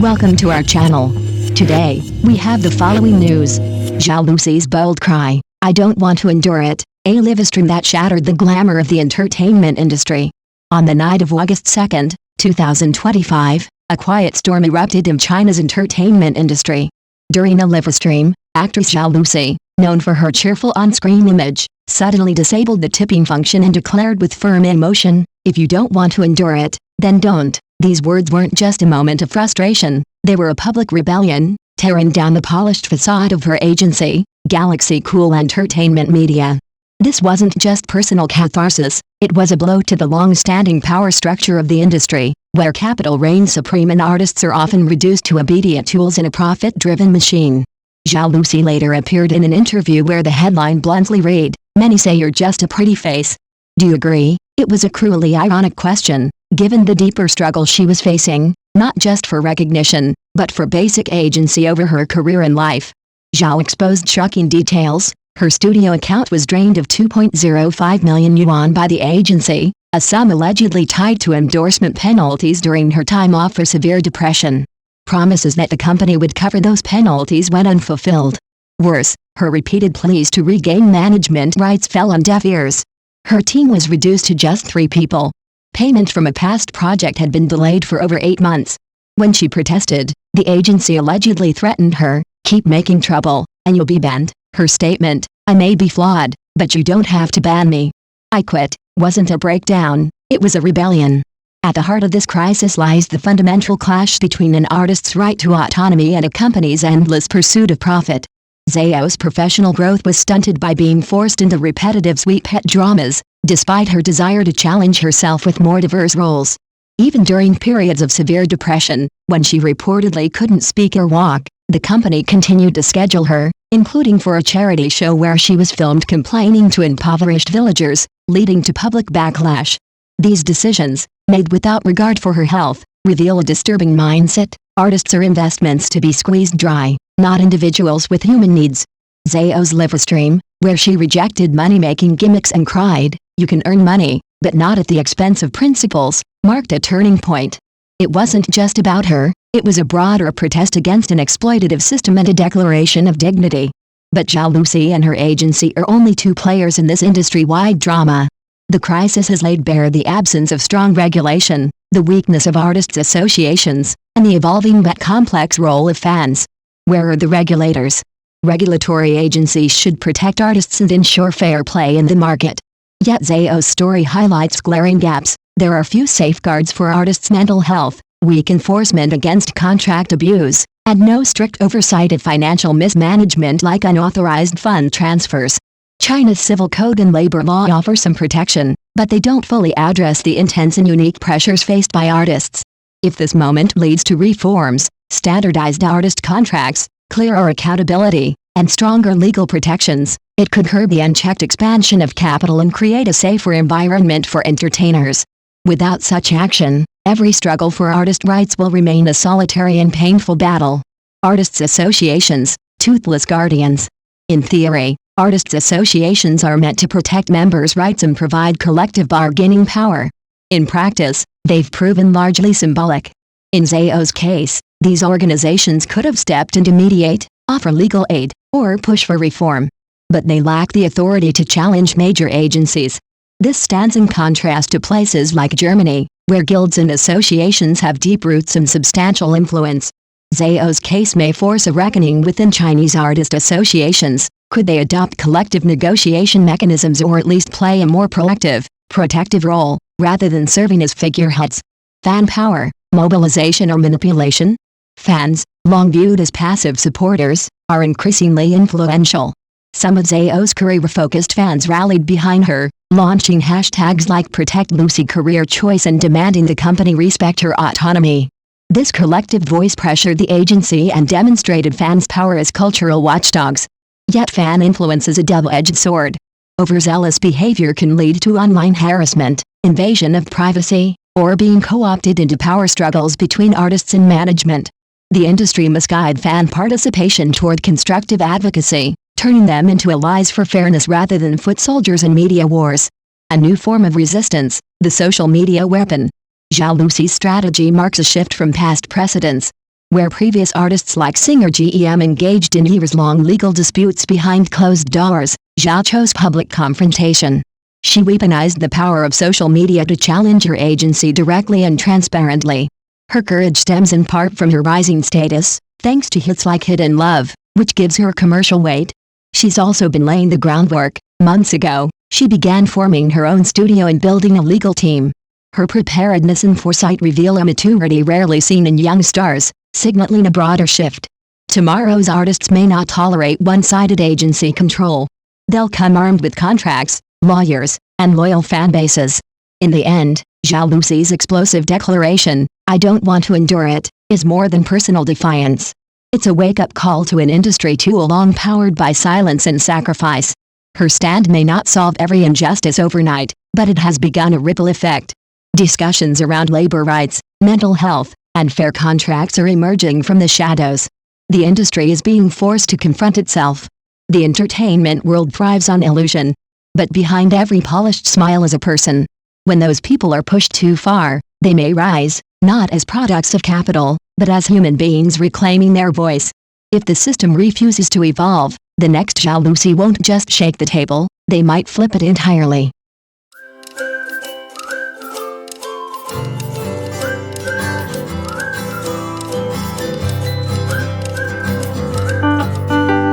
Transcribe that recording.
Welcome to our channel. Today, we have the following news. Zhao Lusi's bold cry, "I don't want to endure it," a livestream that shattered the glamour of the entertainment industry. On the night of August 2, 2025, a quiet storm erupted in China's entertainment industry. During a livestream, actress Zhao Lusi, known for her cheerful on-screen image, suddenly disabled the tipping function and declared with firm emotion, "If you don't want to endure it, then don't." These words weren't just a moment of frustration, they were a public rebellion, tearing down the polished facade of her agency, Galaxy Cool Entertainment Media. This wasn't just personal catharsis, it was a blow to the long-standing power structure of the industry, where capital reigns supreme and artists are often reduced to obedient tools in a profit-driven machine. Zhao Lusi later appeared in an interview where the headline bluntly read, "Many say you're just a pretty face. Do you agree?" It was a cruelly ironic question, given the deeper struggle she was facing, not just for recognition, but for basic agency over her career and life. Zhao exposed shocking details. Her studio account was drained of 2.05 million yuan by the agency, a sum allegedly tied to endorsement penalties during her time off for severe depression. Promises that the company would cover those penalties went unfulfilled. Worse, her repeated pleas to regain management rights fell on deaf ears. Her team was reduced to just 3 people. Payment from a past project had been delayed for over 8 months. When she protested, the agency allegedly threatened her, "Keep making trouble, and you'll be banned." Her statement, "I may be flawed, but you don't have to ban me. I quit," wasn't a breakdown, it was a rebellion. At the heart of this crisis lies the fundamental clash between an artist's right to autonomy and a company's endless pursuit of profit. Zhao's professional growth was stunted by being forced into repetitive sweet pet dramas, despite her desire to challenge herself with more diverse roles. Even during periods of severe depression, when she reportedly couldn't speak or walk, the company continued to schedule her, including for a charity show where she was filmed complaining to impoverished villagers, leading to public backlash. These decisions, made without regard for her health, reveal a disturbing mindset. Artists are investments to be squeezed dry, not individuals with human needs. Zhao's livestream, where she rejected money-making gimmicks and cried, "You can earn money, but not at the expense of principles," marked a turning point. It wasn't just about her, it was a broader protest against an exploitative system and a declaration of dignity. But Zhao Lusi and her agency are only 2 players in this industry-wide drama. The crisis has laid bare the absence of strong regulation, the weakness of artists' associations, and the evolving but complex role of fans. Where are the regulators? Regulatory agencies should protect artists and ensure fair play in the market. Yet Zhao's story highlights glaring gaps. There are few safeguards for artists' mental health, weak enforcement against contract abuse, and no strict oversight of financial mismanagement like unauthorized fund transfers. China's civil code and labor law offer some protection, but they don't fully address the intense and unique pressures faced by artists. If this moment leads to reforms, standardized artist contracts, clearer accountability, and stronger legal protections, it could curb the unchecked expansion of capital and create a safer environment for entertainers. Without such action, every struggle for artist rights will remain a solitary and painful battle. Artists' associations, toothless guardians. In theory, artists' associations are meant to protect members' rights and provide collective bargaining power. In practice, they've proven largely symbolic. In Zhao's case, these organizations could have stepped in to mediate, offer legal aid, or push for reform. But they lack the authority to challenge major agencies. This stands in contrast to places like Germany, where guilds and associations have deep roots and substantial influence. Zhao's case may force a reckoning within Chinese artist associations. Could they adopt collective negotiation mechanisms or at least play a more proactive, protective role, rather than serving as figureheads? Fan power, mobilization or manipulation? Fans, long viewed as passive supporters, are increasingly influential. Some of Zhao's career-focused fans rallied behind her, launching hashtags like Protect Lusi Career Choice and demanding the company respect her autonomy. This collective voice pressured the agency and demonstrated fans' power as cultural watchdogs. Yet fan influence is a double-edged sword. Overzealous behavior can lead to online harassment, invasion of privacy, or being co-opted into power struggles between artists and management. The industry must guide fan participation toward constructive advocacy, turning them into allies for fairness rather than foot soldiers in media wars. A new form of resistance, the social media weapon. Zhao Lusi's strategy marks a shift from past precedents. Where previous artists like singer GEM engaged in years-long legal disputes behind closed doors, Zhao chose public confrontation. She weaponized the power of social media to challenge her agency directly and transparently. Her courage stems in part from her rising status, thanks to hits like Hidden Love, which gives her commercial weight. She's also been laying the groundwork. Months ago, she began forming her own studio and building a legal team. Her preparedness and foresight reveal a maturity rarely seen in young stars, signaling a broader shift. Tomorrow's artists may not tolerate one-sided agency control. They'll come armed with contracts, lawyers, and loyal fan bases. In the end, Zhao Lusi's explosive declaration, "I don't want to endure it," is more than personal defiance. It's a wake-up call to an industry too long powered by silence and sacrifice. Her stand may not solve every injustice overnight, but it has begun a ripple effect. Discussions around labor rights, mental health, and fair contracts are emerging from the shadows. The industry is being forced to confront itself. The entertainment world thrives on illusion. But behind every polished smile is a person. When those people are pushed too far, they may rise, not as products of capital, but as human beings reclaiming their voice. If the system refuses to evolve, the next Zhao Lusi won't just shake the table, they might flip it entirely.